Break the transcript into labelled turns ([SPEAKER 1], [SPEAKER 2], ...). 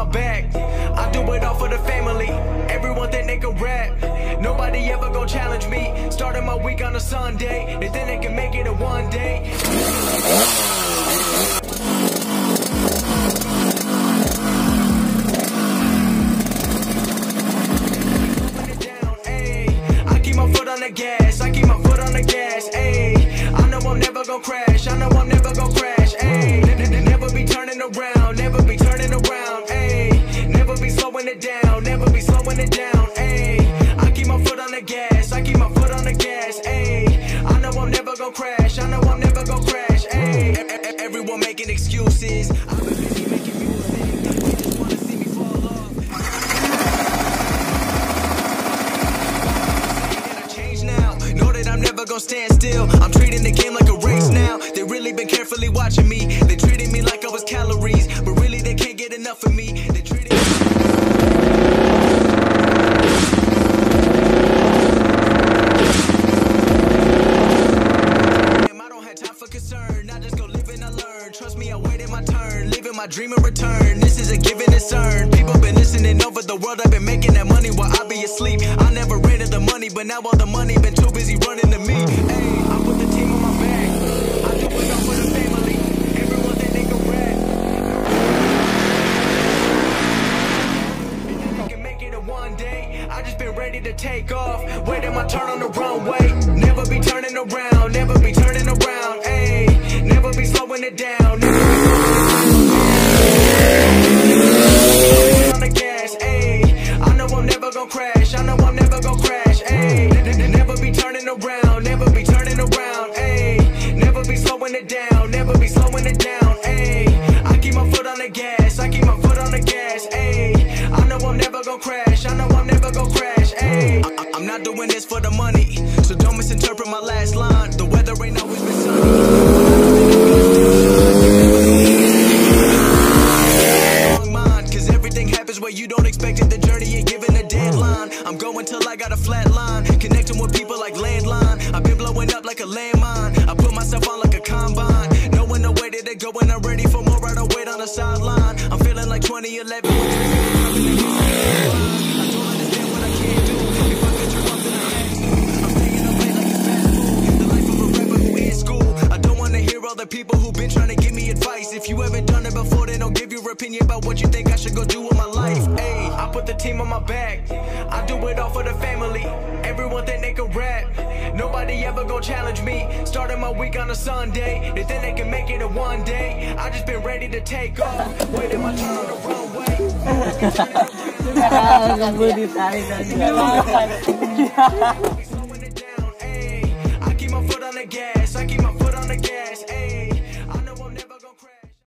[SPEAKER 1] my back. I do it all for the family. Everyone think they can rap. Nobody ever gon' challenge me. Starting my week on a Sunday. They think they can make it in one day. I keep my foot on the gas. I keep my foot on the gas. Ayy, I know I'm never gon' crash. I know I'm never gon' crash. Ayy, never be turning around. Never be turning around. Ayy, never be slowing it down. Never be slowing it down. Ayy, I keep my foot on the gas. I keep my foot on the gas. Ayy, I know I'm never gon' crash. I know I'm never gon' crash. Ayy, everyone making excuses. I've been busy making music. They just wanna see me fall off. Know that I'm never gonna stand still. I'm treating the game like a race now. They really been carefully watching me. They treated me like I was calories, but really they can't get enough of me. They treated me. I don't have time for concern. I just go live and I learn. Trust me, I waited my turn. Living my dream in return. This is a given, it's earned. People been listening over the world. I've been making that money while I be asleep. I never ran to the money, but now all the money been too busy running to me. Hey, I put the team on my back. I do it all for the family. Everyone think they can rap. They can make it in one day. I just been ready to take off. Waiting my turn on the runway. Never be turning around. Never be turning around. Hey, never be slowing it down. Never be on the gas. Hey, I know I'm never gonna crash. I know I'm never gonna crash. Hey, never be turning around. Never be turning around. Hey, never be slowing it down. Never be slowing it down. Hey, I keep my foot on the gas. I keep my foot on the gas. Hey, I know I'm never gonna crash. I know I'm never gonna crash. Hey, I'm not doing this for the money, so don't misinterpret my last line. The weather ain't always been sunny. Where you don't expect it, the journey ain't given a deadline. I'm going till I got a flat line, connecting with people like landline. I've been blowing up like a landmine. I put myself on like a combine, knowing the way that they go, and I'm ready for more. I don't wait on the sideline. I'm feeling like 2011. I don't understand what I can't do. If I could turn off, then I have to. I'm staying away like it's fast food. The life of a rapper who in school. I don't wanna hear all the people who've been trying to give me advice. If you haven't done it before, then don't give your opinion about what you think I should go do with my life. Hey, I put the team on my back. I do it all for the family. Everyone think they can rap. Nobody ever gon' challenge me. Starting my week on a Sunday. They think they can make it in one day. I just been ready to take off. Waiting my turn on the runway. I keep my foot on the gas.